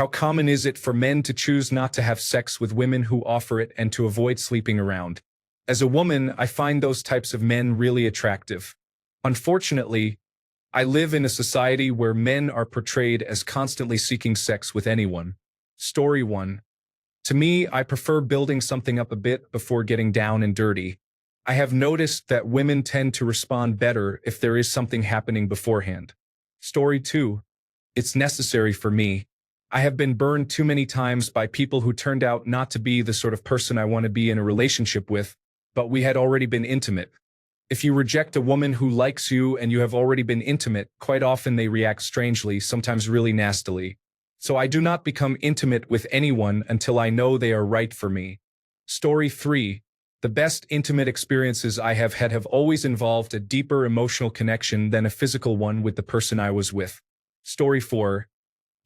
How common is it for men to choose not to have sex with women who offer it and to avoid sleeping around? As a woman, I find those types of men really attractive. Unfortunately, I live in a society where men are portrayed as constantly seeking sex with anyone. Story 1. To me, I prefer building something up a bit before getting down and dirty. I have noticed that women tend to respond better if there is something happening beforehand. Story 2. It's necessary for me. I have been burned too many times by people who turned out not to be the sort of person I want to be in a relationship with, but we had already been intimate. If you reject a woman who likes you and you have already been intimate, quite often they react strangely, sometimes really nastily. So I do not become intimate with anyone until I know they are right for me. Story 3. The best intimate experiences I have had have always involved a deeper emotional connection than a physical one with the person I was with. Story 4.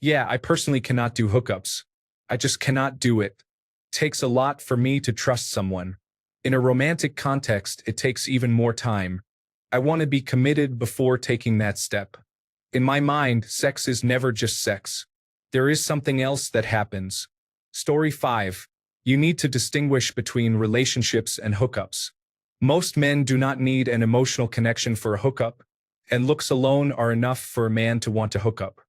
Yeah, I personally cannot do hookups. I just cannot do it. It takes a lot for me to trust someone. In a romantic context, it takes even more time. I want to be committed before taking that step. In my mind, sex is never just sex. There is something else that happens. Story 5. You need to distinguish between relationships and hookups. Most men do not need an emotional connection for a hookup, and looks alone are enough for a man to want to hook up.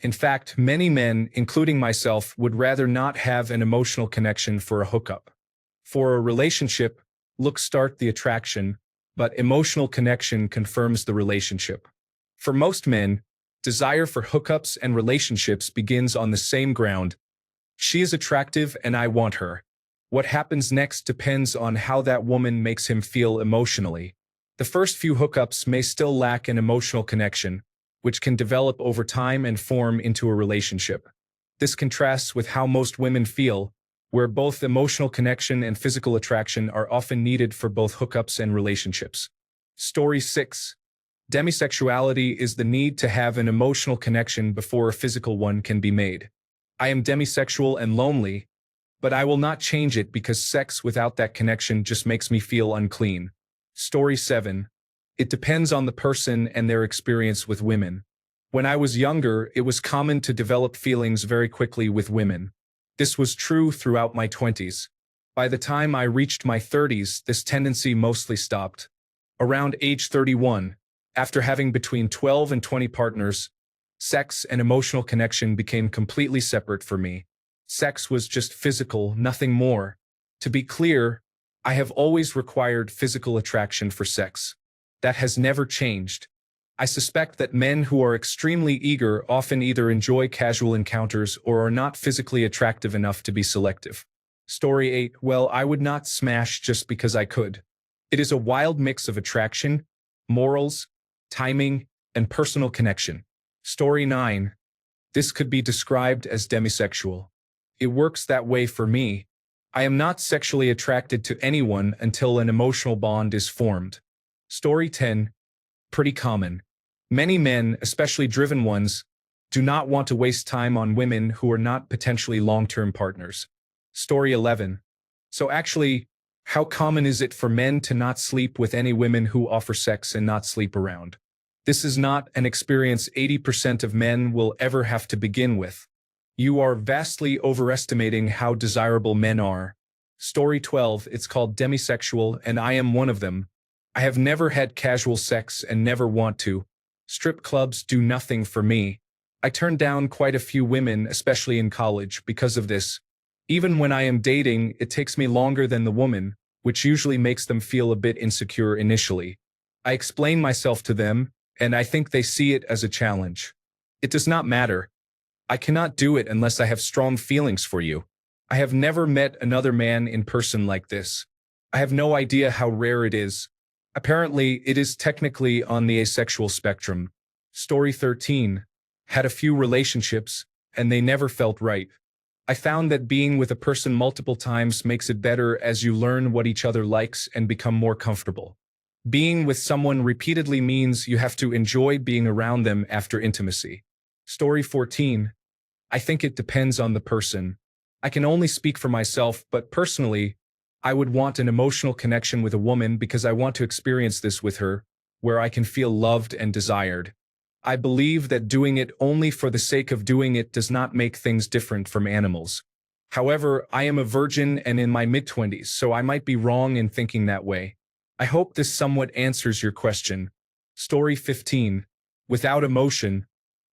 In fact, many men, including myself, would rather not have an emotional connection for a hookup. For a relationship, looks start the attraction, but emotional connection confirms the relationship. For most men, desire for hookups and relationships begins on the same ground. She is attractive and I want her. What happens next depends on how that woman makes him feel emotionally. The first few hookups may still lack an emotional connection, which can develop over time and form into a relationship. This contrasts with how most women feel, where both emotional connection and physical attraction are often needed for both hookups and relationships. Story 6. Demisexuality is the need to have an emotional connection before a physical one can be made. I am demisexual and lonely, but I will not change it because sex without that connection just makes me feel unclean. Story 7. It depends on the person and their experience with women. When I was younger, it was common to develop feelings very quickly with women. This was true throughout my 20s. By the time I reached my 30s, this tendency mostly stopped. Around age 31, after having between 12 and 20 partners, sex and emotional connection became completely separate for me. Sex was just physical, nothing more. To be clear, I have always required physical attraction for sex. That has never changed. I suspect that men who are extremely eager often either enjoy casual encounters or are not physically attractive enough to be selective. Story 8. Well, I would not smash just because I could. It is a wild mix of attraction, morals, timing, and personal connection. Story 9. This could be described as demisexual. It works that way for me. I am not sexually attracted to anyone until an emotional bond is formed. Story 10. Pretty common. Many men, especially driven ones, do not want to waste time on women who are not potentially long-term partners. Story 11. So actually, how common is it for men to not sleep with any women who offer sex and not sleep around? This is not an experience 80% of men will ever have to begin with. You are vastly overestimating how desirable men are. Story 12. It's called demisexual, and I am one of them. I have never had casual sex and never want to. Strip clubs do nothing for me. I turned down quite a few women, especially in college, because of this. Even when I am dating, it takes me longer than the woman, which usually makes them feel a bit insecure initially. I explain myself to them, and I think they see it as a challenge. It does not matter. I cannot do it unless I have strong feelings for you. I have never met another man in person like this. I have no idea how rare it is. Apparently, it is technically on the asexual spectrum. Story 13. Had a few relationships, and they never felt right. I found that being with a person multiple times makes it better as you learn what each other likes and become more comfortable. Being with someone repeatedly means you have to enjoy being around them after intimacy. Story 14. I think it depends on the person. I can only speak for myself, but personally, I would want an emotional connection with a woman because I want to experience this with her, where I can feel loved and desired. I believe that doing it only for the sake of doing it does not make things different from animals. However, I am a virgin and in my mid-20s, so I might be wrong in thinking that way. I hope this somewhat answers your question. Story 15. Without emotion,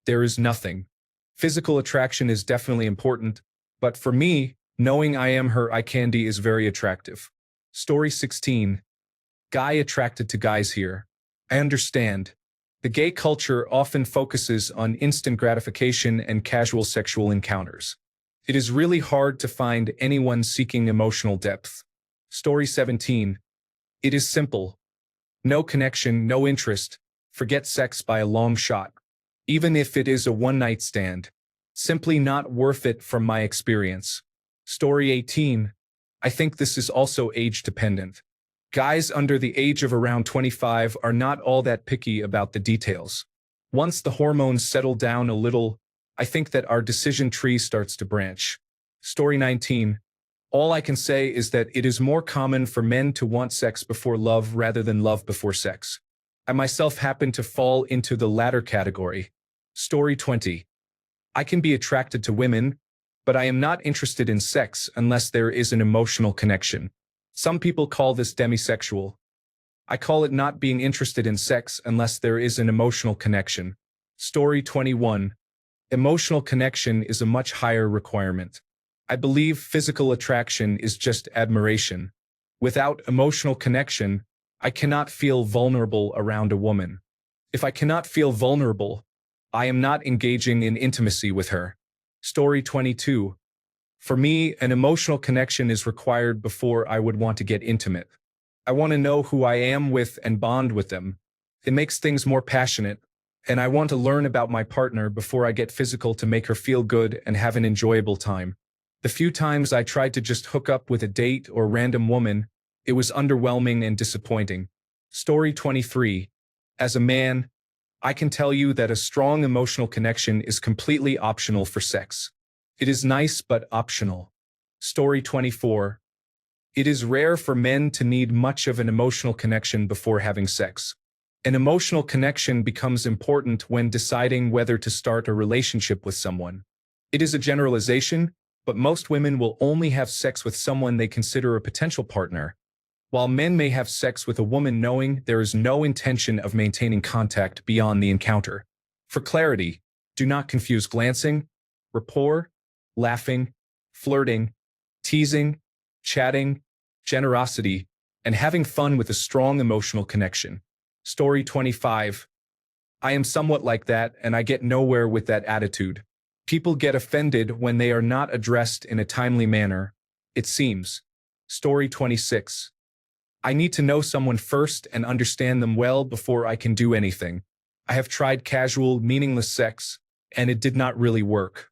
there is nothing. Physical attraction is definitely important, but for me, knowing I am her eye candy is very attractive. Story 16. Guy attracted to guys here. I understand. The gay culture often focuses on instant gratification and casual sexual encounters. It is really hard to find anyone seeking emotional depth. Story 17. It is simple. No connection, no interest. Forget sex by a long shot. Even if it is a one-night stand. Simply not worth it from my experience. Story 18. I think this is also age-dependent. Guys under the age of around 25 are not all that picky about the details. Once the hormones settle down a little, I think that our decision tree starts to branch. Story 19. All I can say is that it is more common for men to want sex before love rather than love before sex. I myself happen to fall into the latter category. Story 20. I can be attracted to women, but I am not interested in sex unless there is an emotional connection. Some people call this demisexual. I call it not being interested in sex unless there is an emotional connection. Story 21. Emotional connection is a much higher requirement. I believe physical attraction is just admiration. Without emotional connection, I cannot feel vulnerable around a woman. If I cannot feel vulnerable, I am not engaging in intimacy with her. Story 22. For me, an emotional connection is required before I would want to get intimate. I want to know who I am with and bond with them. It makes things more passionate, and I want to learn about my partner before I get physical to make her feel good and have an enjoyable time. The few times I tried to just hook up with a date or random woman, it was underwhelming and disappointing. Story 23. As a man, I can tell you that a strong emotional connection is completely optional for sex. It is nice but optional. Story 24. It is rare for men to need much of an emotional connection before having sex. An emotional connection becomes important when deciding whether to start a relationship with someone. It is a generalization, but most women will only have sex with someone they consider a potential partner, while men may have sex with a woman knowing there is no intention of maintaining contact beyond the encounter. For clarity, do not confuse glancing, rapport, laughing, flirting, teasing, chatting, generosity, and having fun with a strong emotional connection. Story 25. I am somewhat like that, and I get nowhere with that attitude. People get offended when they are not addressed in a timely manner, it seems. Story 26. I need to know someone first and understand them well before I can do anything. I have tried casual, meaningless sex, and it did not really work.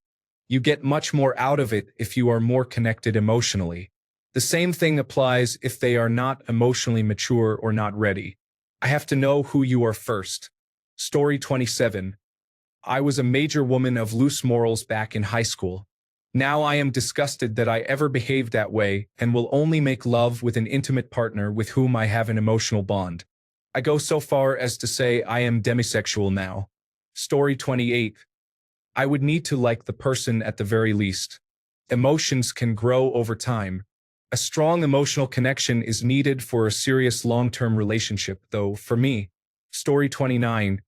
You get much more out of it if you are more connected emotionally. The same thing applies if they are not emotionally mature or not ready. I have to know who you are first. Story 27. I was a major woman of loose morals back in high school. Now I am disgusted that I ever behaved that way and will only make love with an intimate partner with whom I have an emotional bond. I go so far as to say I am demisexual now. Story 28. I would need to like the person at the very least. Emotions can grow over time. A strong emotional connection is needed for a serious long-term relationship, though, for me. Story 29.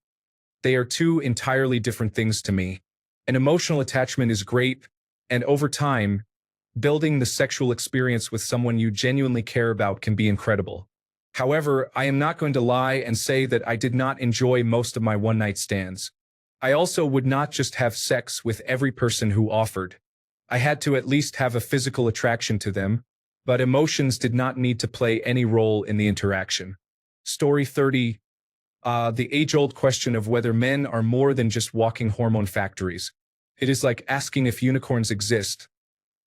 They are two entirely different things to me. An emotional attachment is great, and over time, building the sexual experience with someone you genuinely care about can be incredible. However, I am not going to lie and say that I did not enjoy most of my one-night stands. I also would not just have sex with every person who offered. I had to at least have a physical attraction to them, but emotions did not need to play any role in the interaction. Story 30. The age-old question of whether men are more than just walking hormone factories. It is like asking if unicorns exist.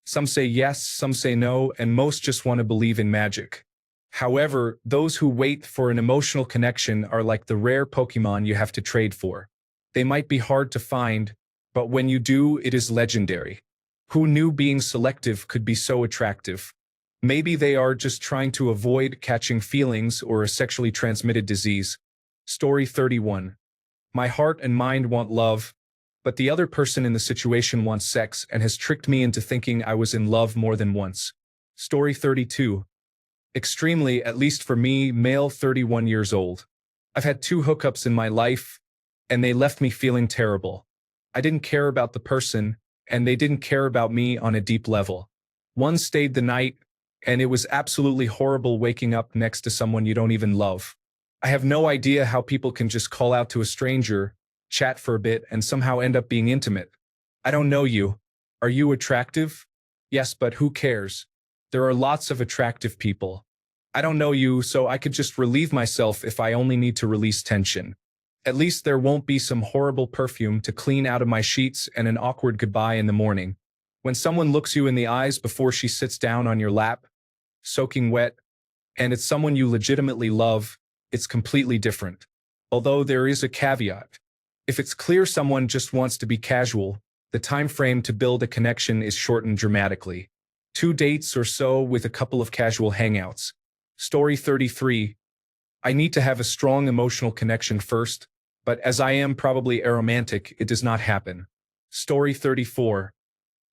Some say yes, some say no, and most just want to believe in magic. However, those who wait for an emotional connection are like the rare Pokemon you have to trade for. They might be hard to find, but when you do, it is legendary. Who knew being selective could be so attractive? Maybe they are just trying to avoid catching feelings or a sexually transmitted disease. Story 31. My heart and mind want love, but the other person in the situation wants sex and has tricked me into thinking I was in love more than once. Story 32. Extremely, at least for me, male 31 years old. I've had 2 hookups in my life, and they left me feeling terrible. I didn't care about the person, and they didn't care about me on a deep level. One stayed the night, and it was absolutely horrible waking up next to someone you don't even love. I have no idea how people can just call out to a stranger, chat for a bit, and somehow end up being intimate. I don't know you. Are you attractive? Yes, but who cares? There are lots of attractive people. I don't know you, so I could just relieve myself if I only need to release tension. At least there won't be some horrible perfume to clean out of my sheets and an awkward goodbye in the morning. When someone looks you in the eyes before she sits down on your lap, soaking wet, and it's someone you legitimately love, it's completely different. Although there is a caveat. If it's clear someone just wants to be casual, the time frame to build a connection is shortened dramatically. 2 dates or so with a couple of casual hangouts. Story 33. I need to have a strong emotional connection first, but as I am probably aromantic, it does not happen. Story 34.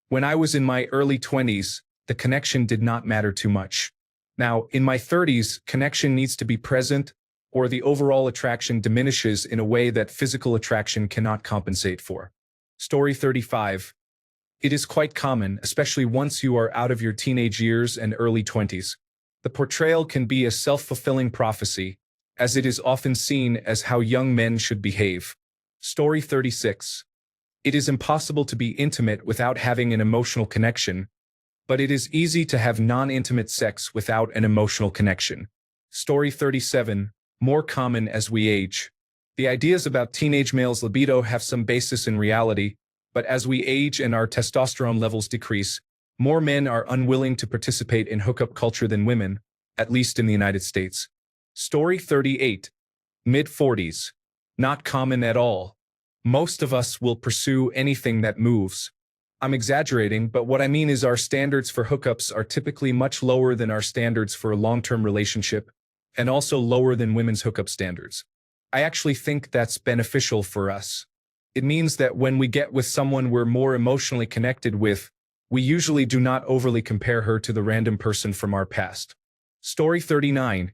When I was in my early 20s, the connection did not matter too much. Now, in my 30s, connection needs to be present, or the overall attraction diminishes in a way that physical attraction cannot compensate for. Story 35. It is quite common, especially once you are out of your teenage years and early 20s. The portrayal can be a self-fulfilling prophecy, as it is often seen as how young men should behave. Story 36. It is impossible to be intimate without having an emotional connection, but it is easy to have non-intimate sex without an emotional connection. Story 37. More common as we age. The ideas about teenage males' libido have some basis in reality, but as we age and our testosterone levels decrease, more men are unwilling to participate in hookup culture than women, at least in the United States. Story 38. Mid-40s. Not common at all. Most of us will pursue anything that moves. I'm exaggerating, but what I mean is our standards for hookups are typically much lower than our standards for a long-term relationship, and also lower than women's hookup standards. I actually think that's beneficial for us. It means that when we get with someone we're more emotionally connected with, we usually do not overly compare her to the random person from our past. Story 39.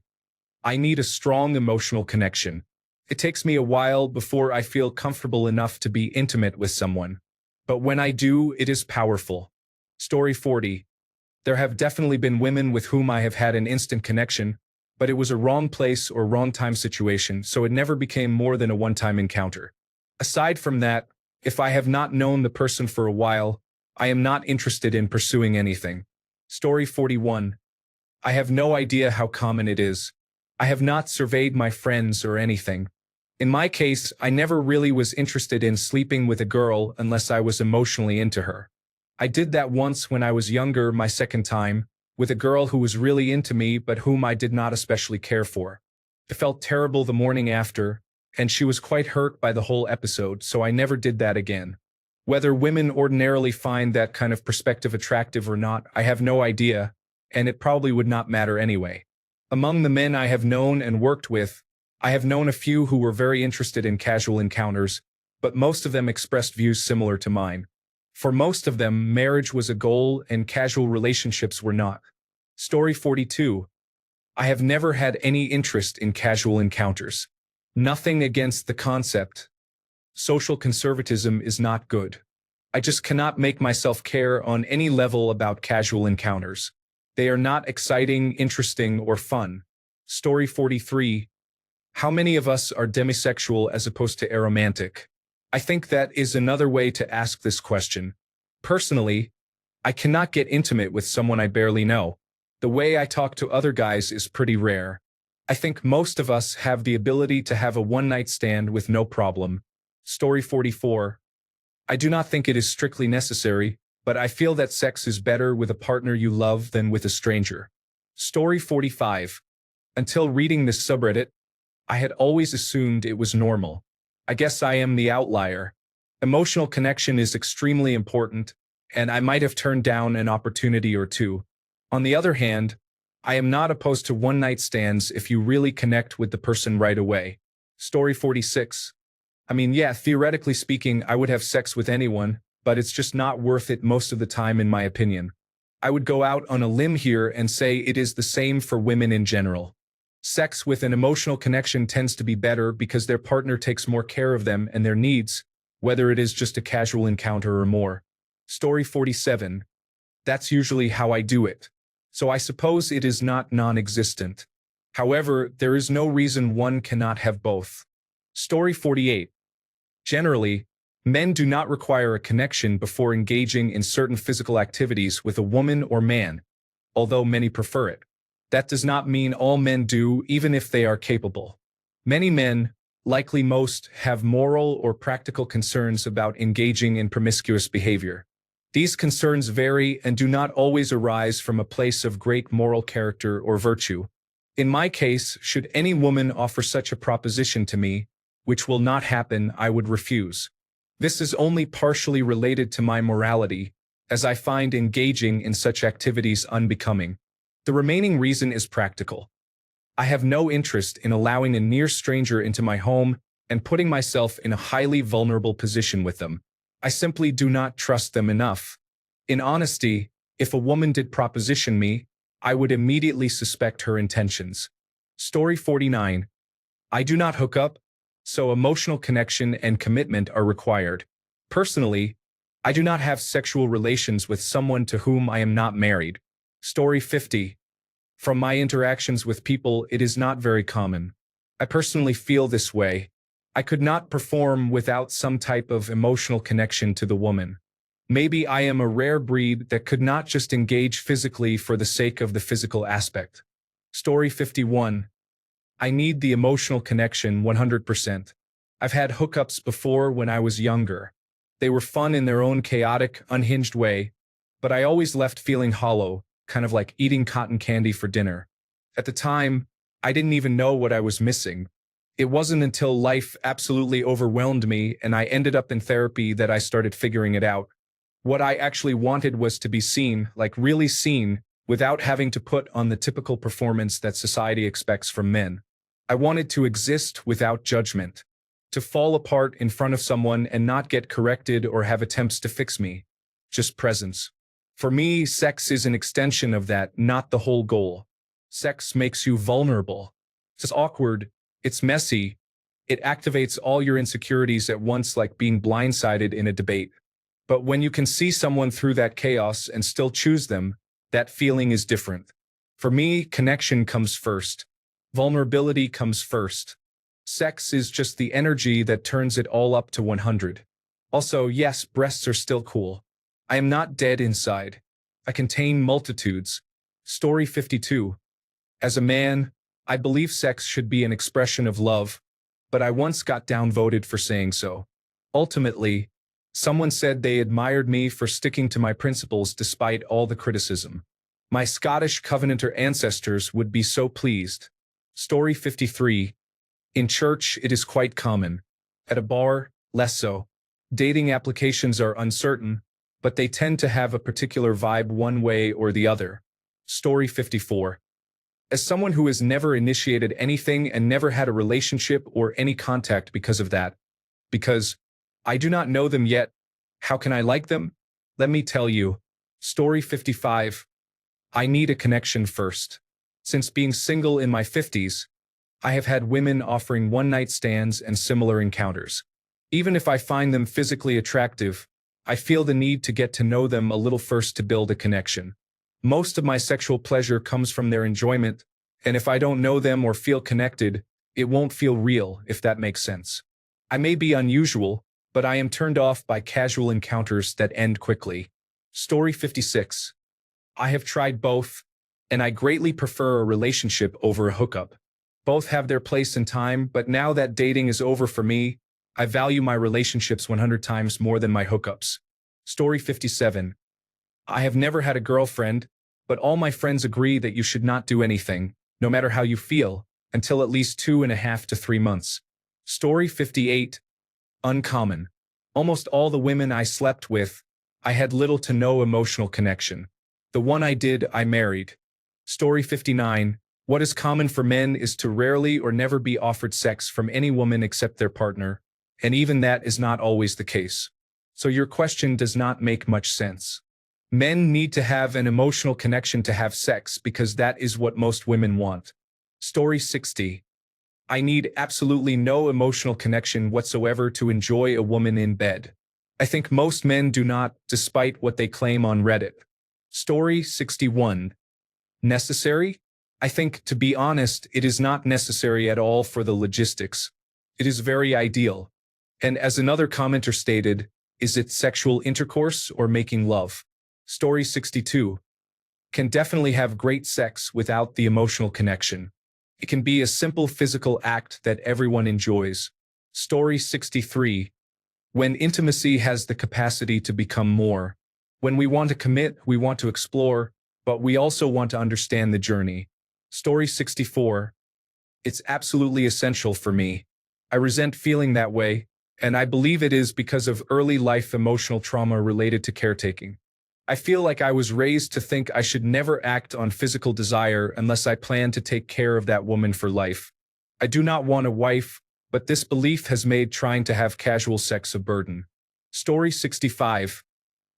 I need a strong emotional connection. It takes me a while before I feel comfortable enough to be intimate with someone. But when I do, it is powerful. Story 40. There have definitely been women with whom I have had an instant connection, but it was a wrong place or wrong time situation, so it never became more than a one-time encounter. Aside from that, if I have not known the person for a while, I am not interested in pursuing anything. Story 41. I have no idea how common it is. I have not surveyed my friends or anything. In my case, I never really was interested in sleeping with a girl unless I was emotionally into her. I did that once when I was younger, my second time, with a girl who was really into me but whom I did not especially care for. It felt terrible the morning after, and she was quite hurt by the whole episode, so I never did that again. Whether women ordinarily find that kind of perspective attractive or not, I have no idea, and it probably would not matter anyway. Among the men I have known and worked with, I have known a few who were very interested in casual encounters, but most of them expressed views similar to mine. For most of them, marriage was a goal and casual relationships were not. Story 42. I have never had any interest in casual encounters. Nothing against the concept. Social conservatism is not good. I just cannot make myself care on any level about casual encounters. They are not exciting, interesting, or fun. Story 43. How many of us are demisexual as opposed to aromantic? I think that is another way to ask this question. Personally, I cannot get intimate with someone I barely know. The way I talk to other guys is pretty rare. I think most of us have the ability to have a one-night stand with no problem. Story 44. I do not think it is strictly necessary, but I feel that sex is better with a partner you love than with a stranger. Story 45. Until reading this subreddit, I had always assumed it was normal. I guess I am the outlier. Emotional connection is extremely important, and I might have turned down an opportunity or two. On the other hand, I am not opposed to one-night stands if you really connect with the person right away. Story 46. I mean, yeah, theoretically speaking, I would have sex with anyone, but it's just not worth it most of the time in my opinion. I would go out on a limb here and say it is the same for women in general. Sex with an emotional connection tends to be better because their partner takes more care of them and their needs, whether it is just a casual encounter or more. Story 47. That's usually how I do it. So I suppose it is not non-existent. However, there is no reason one cannot have both. Story 48. Generally, men do not require a connection before engaging in certain physical activities with a woman or man, although many prefer it. That does not mean all men do, even if they are capable. Many men, likely most, have moral or practical concerns about engaging in promiscuous behavior. These concerns vary and do not always arise from a place of great moral character or virtue. In my case, should any woman offer such a proposition to me, which will not happen, I would refuse. This is only partially related to my morality, as I find engaging in such activities unbecoming. The remaining reason is practical. I have no interest in allowing a near stranger into my home and putting myself in a highly vulnerable position with them. I simply do not trust them enough. In honesty, if a woman did proposition me, I would immediately suspect her intentions. Story 49. I do not hook up, so emotional connection and commitment are required. Personally, I do not have sexual relations with someone to whom I am not married. Story 50. From my interactions with people, it is not very common. I personally feel this way. I could not perform without some type of emotional connection to the woman. Maybe I am a rare breed that could not just engage physically for the sake of the physical aspect. Story 51. I need the emotional connection 100%. I've had hookups before when I was younger. They were fun in their own chaotic, unhinged way, but I always left feeling hollow, kind of like eating cotton candy for dinner. At the time, I didn't even know what I was missing. It wasn't until life absolutely overwhelmed me and I ended up in therapy that I started figuring it out. What I actually wanted was to be seen, like really seen, without having to put on the typical performance that society expects from men. I wanted to exist without judgment, to fall apart in front of someone and not get corrected or have attempts to fix me, just presence. For me, sex is an extension of that, not the whole goal. Sex makes you vulnerable. It's awkward, it's messy, it activates all your insecurities at once like being blindsided in a debate. But when you can see someone through that chaos and still choose them, that feeling is different. For me, connection comes first. Vulnerability comes first. Sex is just the energy that turns it all up to 100. Also, yes, breasts are still cool. I am not dead inside. I contain multitudes. Story 52. As a man, I believe sex should be an expression of love, but I once got downvoted for saying so. Ultimately, someone said they admired me for sticking to my principles despite all the criticism. My Scottish Covenanter ancestors would be so pleased. Story 53. In church, it is quite common. At a bar, less so. Dating applications are uncertain, but they tend to have a particular vibe one way or the other. Story 54. As someone who has never initiated anything and never had a relationship or any contact because of that, because I do not know them yet, how can I like them? Let me tell you. Story 55. I need a connection first. Since being single in my 50s, I have had women offering one-night stands and similar encounters. Even if I find them physically attractive, I feel the need to get to know them a little first to build a connection. Most of my sexual pleasure comes from their enjoyment, and if I don't know them or feel connected, it won't feel real, if that makes sense. I may be unusual, but I am turned off by casual encounters that end quickly. Story 56. I have tried both, and I greatly prefer a relationship over a hookup. Both have their place and time, but now that dating is over for me, I value my relationships 100 times more than my hookups. Story 57. I have never had a girlfriend, but all my friends agree that you should not do anything, no matter how you feel, until at least 2.5 to 3 months. Story 58. Uncommon. Almost all the women I slept with, I had little to no emotional connection. The one I did, I married. Story 59. What is common for men is to rarely or never be offered sex from any woman except their partner. and even that is not always the case. So your question does not make much sense. Men need to have an emotional connection to have sex because that is what most women want. Story 60. I need absolutely no emotional connection whatsoever to enjoy a woman in bed. I think most men do not, despite what they claim on Reddit. Story 61. Necessary? I think, to be honest, it is not necessary at all for the logistics. It is very ideal. And as another commenter stated, is it sexual intercourse or making love? Story 62. Can definitely have great sex without the emotional connection. It can be a simple physical act that everyone enjoys. Story 63. When intimacy has the capacity to become more. When we want to commit, we want to explore, but we also want to understand the journey. Story 64. It's absolutely essential for me. I resent feeling that way, and I believe it is because of early life emotional trauma related to caretaking. I feel like I was raised to think I should never act on physical desire unless I plan to take care of that woman for life. I do not want a wife, but this belief has made trying to have casual sex a burden. Story 65.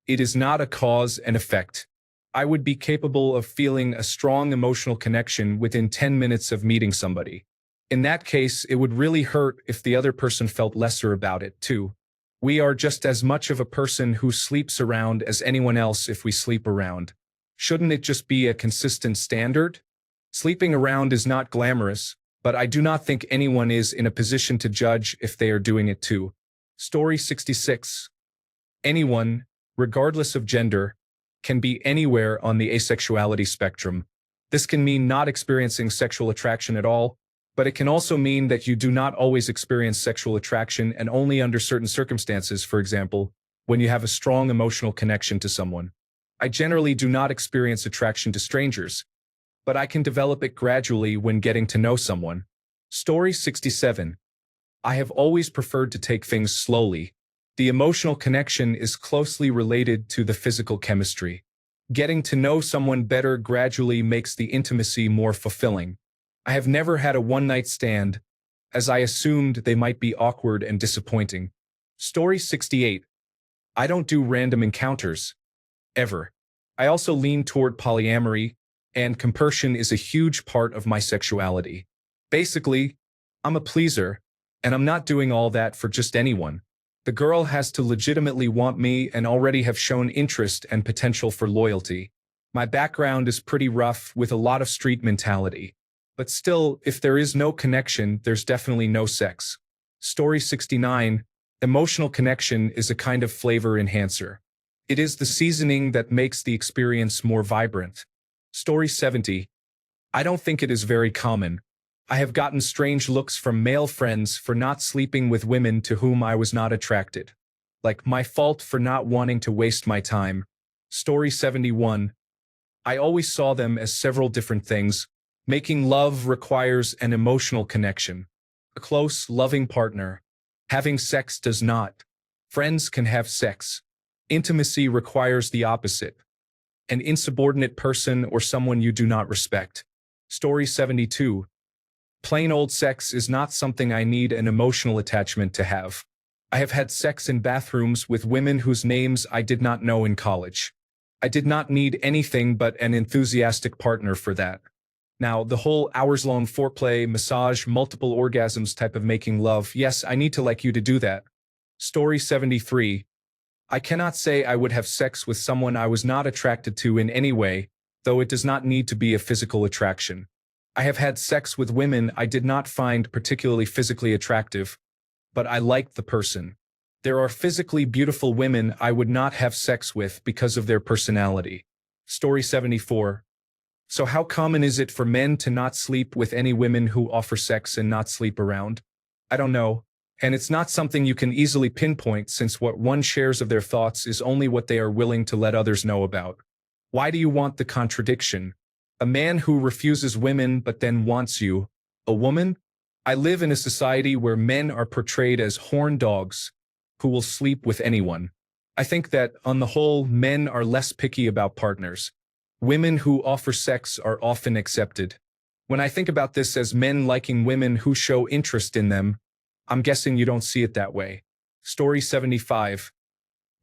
It is not a cause and effect. I would be capable of feeling a strong emotional connection within 10 minutes of meeting somebody. In that case, it would really hurt if the other person felt lesser about it, too. We are just as much of a person who sleeps around as anyone else if we sleep around. Shouldn't it just be a consistent standard? Sleeping around is not glamorous, but I do not think anyone is in a position to judge if they are doing it too. Story 66. Anyone, regardless of gender, can be anywhere on the asexuality spectrum. This can mean not experiencing sexual attraction at all, but it can also mean that you do not always experience sexual attraction and only under certain circumstances, for example, when you have a strong emotional connection to someone. I generally do not experience attraction to strangers, but I can develop it gradually when getting to know someone. Story 67. I have always preferred to take things slowly. The emotional connection is closely related to the physical chemistry. Getting to know someone better gradually makes the intimacy more fulfilling. I have never had a one-night stand, as I assumed they might be awkward and disappointing. Story 68. I don't do random encounters. Ever. I also lean toward polyamory, and compersion is a huge part of my sexuality. Basically, I'm a pleaser, and I'm not doing all that for just anyone. The girl has to legitimately want me and already have shown interest and potential for loyalty. My background is pretty rough with a lot of street mentality. But still, if there is no connection, there's definitely no sex. Story 69. Emotional connection is a kind of flavor enhancer. It is the seasoning that makes the experience more vibrant. Story 70. I don't think it is very common. I have gotten strange looks from male friends for not sleeping with women to whom I was not attracted. Like my fault for not wanting to waste my time. Story 71. I always saw them as several different things. Making love requires an emotional connection. A close, loving partner. Having sex does not. Friends can have sex. Intimacy requires the opposite. An insubordinate person or someone you do not respect. Story 72. Plain old sex is not something I need an emotional attachment to have. I have had sex in bathrooms with women whose names I did not know in college. I did not need anything but an enthusiastic partner for that. Now, the whole hours-long foreplay, massage, multiple orgasms type of making love, yes, I need to like you to do that. Story 73. I cannot say I would have sex with someone I was not attracted to in any way, though it does not need to be a physical attraction. I have had sex with women I did not find particularly physically attractive, but I liked the person. There are physically beautiful women I would not have sex with because of their personality. Story 74. So how common is it for men to not sleep with any women who offer sex and not sleep around? I don't know, and it's not something you can easily pinpoint since what one shares of their thoughts is only what they are willing to let others know about. Why do you want the contradiction? A man who refuses women but then wants you, a woman? I live in a society where men are portrayed as horn dogs who will sleep with anyone. I think that, on the whole, men are less picky about partners. Women who offer sex are often accepted. When I think about this as men liking women who show interest in them, I'm guessing you don't see it that way. Story 75.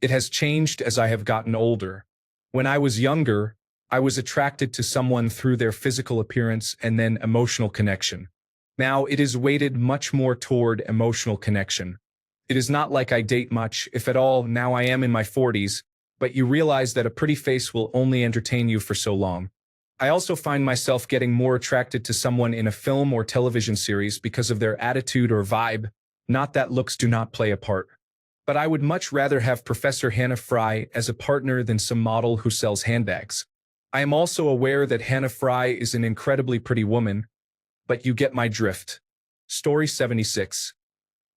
It has changed as I have gotten older. When I was younger, I was attracted to someone through their physical appearance and then emotional connection. Now it is weighted much more toward emotional connection. It is not like I date much, if at all. Now I am in my 40s, but you realize that a pretty face will only entertain you for so long. I also find myself getting more attracted to someone in a film or television series because of their attitude or vibe, not that looks do not play a part. But I would much rather have Professor Hannah Fry as a partner than some model who sells handbags. I am also aware that Hannah Fry is an incredibly pretty woman, but you get my drift. Story 76.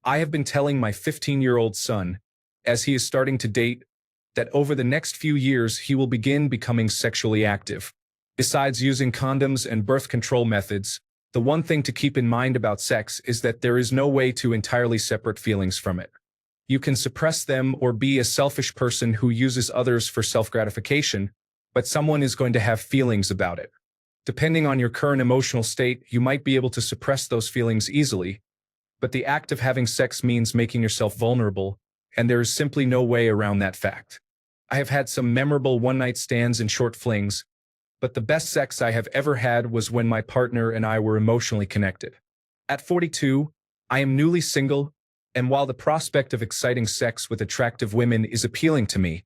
I have been telling my 15-year-old son, as he is starting to date, that over the next few years he will begin becoming sexually active. Besides using condoms and birth control methods, the one thing to keep in mind about sex is that there is no way to entirely separate feelings from it. You can suppress them or be a selfish person who uses others for self-gratification, but someone is going to have feelings about it. Depending on your current emotional state, you might be able to suppress those feelings easily, but the act of having sex means making yourself vulnerable, and there is simply no way around that fact. I have had some memorable one-night stands and short flings, but the best sex I have ever had was when my partner and I were emotionally connected. At 42, I am newly single, and while the prospect of exciting sex with attractive women is appealing to me,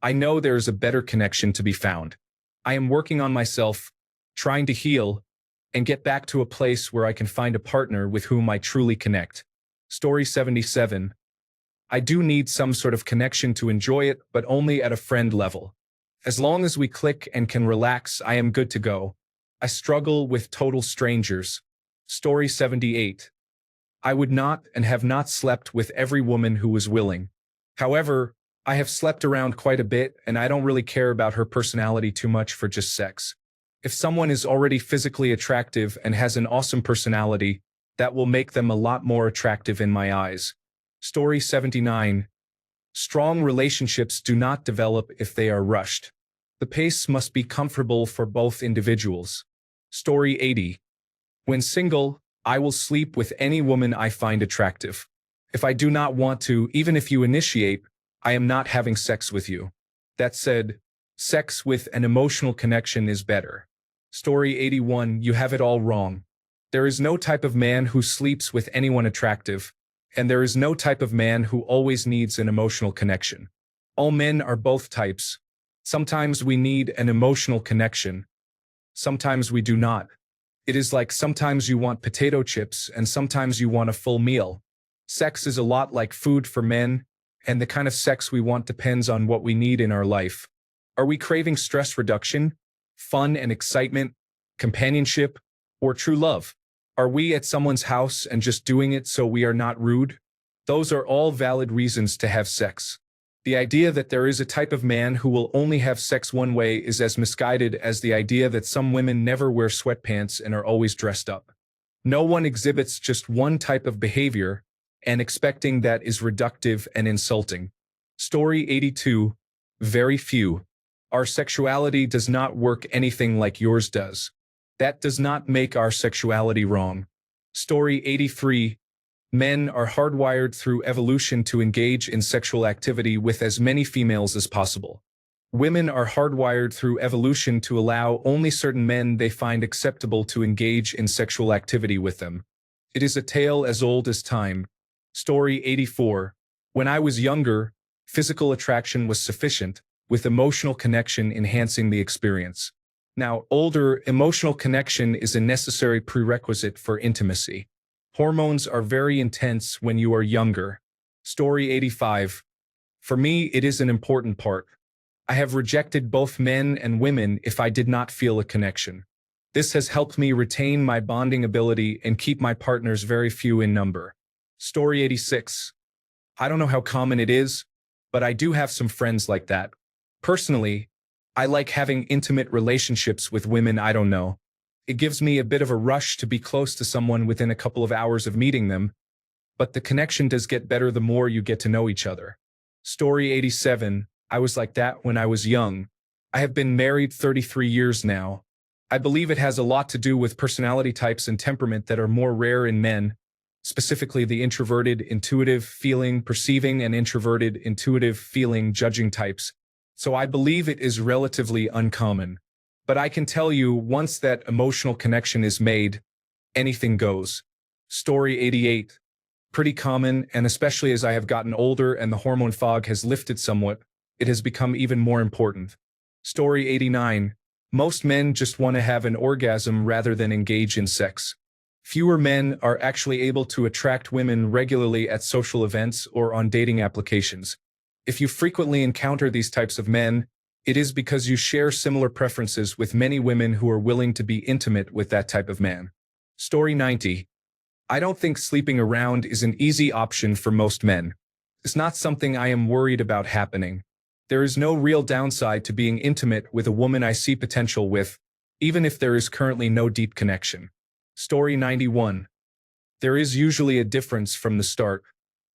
I know there is a better connection to be found. I am working on myself, trying to heal, and get back to a place where I can find a partner with whom I truly connect. Story 77. I do need some sort of connection to enjoy it, but only at a friend level. As long as we click and can relax, I am good to go. I struggle with total strangers. Story 78. I would not and have not slept with every woman who was willing. However, I have slept around quite a bit, and I don't really care about her personality too much for just sex. If someone is already physically attractive and has an awesome personality, that will make them a lot more attractive in my eyes. Story 79. Strong relationships do not develop if they are rushed. The pace must be comfortable for both individuals. Story 80. When single, I will sleep with any woman I find attractive. If I do not want to, even if you initiate, I am not having sex with you. That said, sex with an emotional connection is better. Story 81. You have it all wrong. There is no type of man who sleeps with anyone attractive, and there is no type of man who always needs an emotional connection. All men are both types. Sometimes we need an emotional connection. Sometimes we do not. It is like sometimes you want potato chips and sometimes you want a full meal. Sex is a lot like food for men, and the kind of sex we want depends on what we need in our life. Are we craving stress reduction, fun and excitement, companionship, or true love? Are we at someone's house and just doing it so we are not rude? Those are all valid reasons to have sex. The idea that there is a type of man who will only have sex one way is as misguided as the idea that some women never wear sweatpants and are always dressed up. No one exhibits just one type of behavior, and expecting that is reductive and insulting. Story 82. Very few. Our sexuality does not work anything like yours does. That does not make our sexuality wrong. Story 83. Men are hardwired through evolution to engage in sexual activity with as many females as possible. Women are hardwired through evolution to allow only certain men they find acceptable to engage in sexual activity with them. It is a tale as old as time. Story 84. When I was younger, physical attraction was sufficient, with emotional connection enhancing the experience. Now, older, emotional connection is a necessary prerequisite for intimacy. Hormones are very intense when you are younger. Story 85. For me, it is an important part. I have rejected both men and women if I did not feel a connection. This has helped me retain my bonding ability and keep my partners very few in number. Story 86. I don't know how common it is, but I do have some friends like that. Personally, I like having intimate relationships with women I don't know. It gives me a bit of a rush to be close to someone within a couple of hours of meeting them, but the connection does get better the more you get to know each other. Story 87. I was like that when I was young. I have been married 33 years now. I believe it has a lot to do with personality types and temperament that are more rare in men. specifically the introverted, intuitive, feeling, perceiving, and introverted, intuitive, feeling, judging types. So I believe it is relatively uncommon. But I can tell you, once that emotional connection is made, anything goes. Story 88. Pretty common, and especially as I have gotten older and the hormone fog has lifted somewhat, it has become even more important. Story 89. Most men just want to have an orgasm rather than engage in sex. Fewer men are actually able to attract women regularly at social events or on dating applications. If you frequently encounter these types of men, it is because you share similar preferences with many women who are willing to be intimate with that type of man. Story 90. I don't think sleeping around is an easy option for most men. It's not something I am worried about happening. There is no real downside to being intimate with a woman I see potential with, even if there is currently no deep connection. Story 91. There is usually a difference from the start.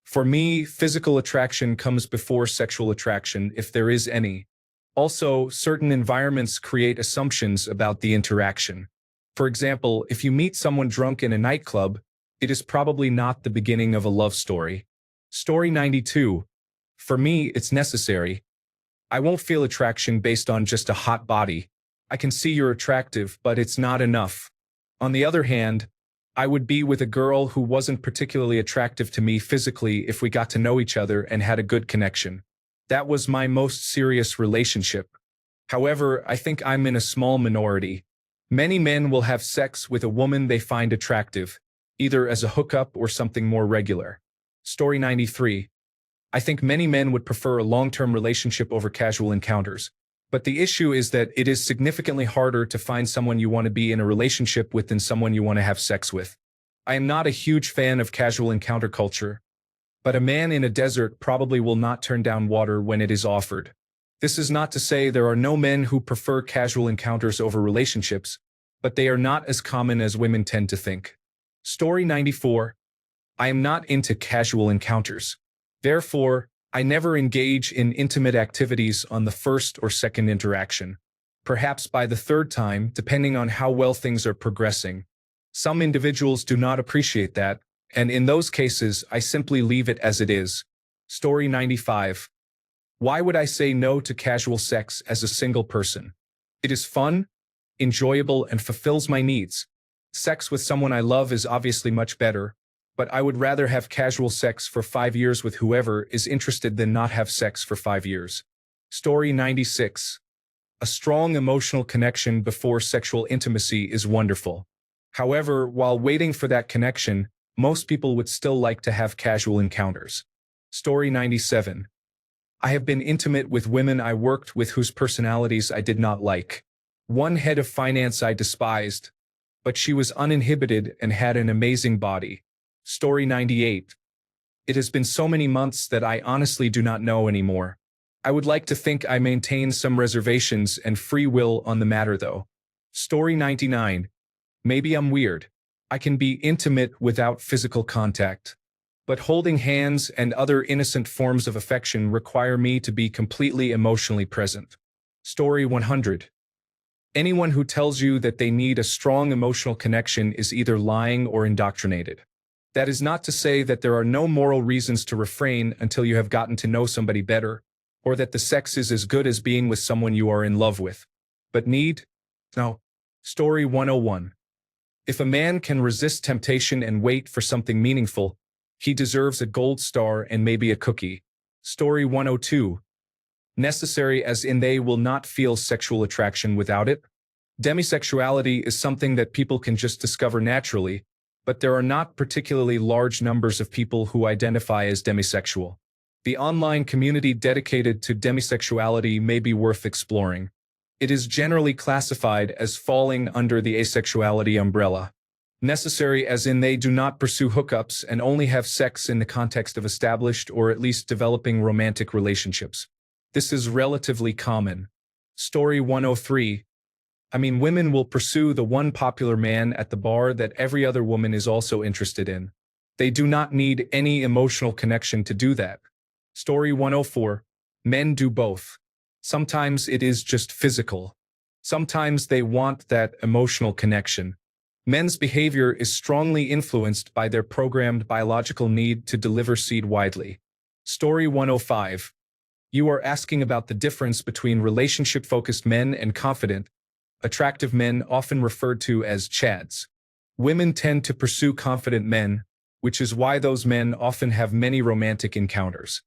For me, physical attraction comes before sexual attraction, if there is any. Also, certain environments create assumptions about the interaction. For example, if you meet someone drunk in a nightclub, it is probably not the beginning of a love story. Story 92. For me, it's necessary. I won't feel attraction based on just a hot body. I can see you're attractive, but it's not enough. On the other hand, I would be with a girl who wasn't particularly attractive to me physically if we got to know each other and had a good connection. That was my most serious relationship. However, I think I'm in a small minority. Many men will have sex with a woman they find attractive, either as a hookup or something more regular. Story 93. I think many men would prefer a long-term relationship over casual encounters. But the issue is that it is significantly harder to find someone you want to be in a relationship with than someone you want to have sex with. I am not a huge fan of casual encounter culture, but a man in a desert probably will not turn down water when it is offered. This is not to say there are no men who prefer casual encounters over relationships, but they are not as common as women tend to think. Story 94. I am not into casual encounters. Therefore, I never engage in intimate activities on the first or second interaction. Perhaps by the third time, depending on how well things are progressing. Some individuals do not appreciate that, and in those cases, I simply leave it as it is. Story 95. Why would I say no to casual sex as a single person? It is fun, enjoyable, and fulfills my needs. Sex with someone I love is obviously much better, but I would rather have casual sex for 5 years with whoever is interested than not have sex for 5 years. Story 96. A strong emotional connection before sexual intimacy is wonderful. However, while waiting for that connection, most people would still like to have casual encounters. Story 97. I have been intimate with women I worked with whose personalities I did not like. One head of finance I despised, but she was uninhibited and had an amazing body. Story 98. It has been so many months that I honestly do not know anymore. I would like to think I maintain some reservations and free will on the matter though. Story 99. Maybe I'm weird. I can be intimate without physical contact. But holding hands and other innocent forms of affection require me to be completely emotionally present. Story 100. Anyone who tells you that they need a strong emotional connection is either lying or indoctrinated. That is not to say that there are no moral reasons to refrain until you have gotten to know somebody better, or that the sex is as good as being with someone you are in love with. But need? No. Story 101. If a man can resist temptation and wait for something meaningful, he deserves a gold star and maybe a cookie. Story 102. Necessary as in they will not feel sexual attraction without it. Demisexuality is something that people can just discover naturally, but there are not particularly large numbers of people who identify as demisexual. The online community dedicated to demisexuality may be worth exploring. It is generally classified as falling under the asexuality umbrella. Necessary as in they do not pursue hookups and only have sex in the context of established or at least developing romantic relationships. This is relatively common. Story 103. Women will pursue the one popular man at the bar that every other woman is also interested in. They do not need any emotional connection to do that. Story 104. Men do both. Sometimes it is just physical. Sometimes they want that emotional connection. Men's behavior is strongly influenced by their programmed biological need to deliver seed widely. Story 105. You are asking about the difference between relationship-focused men and confident, attractive men, often referred to as chads. Women tend to pursue confident men, which is why those men often have many romantic encounters.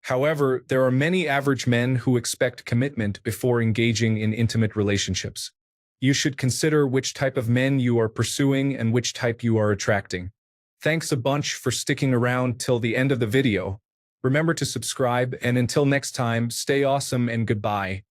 However, there are many average men who expect commitment before engaging in intimate relationships. You should consider which type of men you are pursuing and which type you are attracting. Thanks a bunch for sticking around till the end of the video. Remember to subscribe, and until next time, stay awesome and goodbye.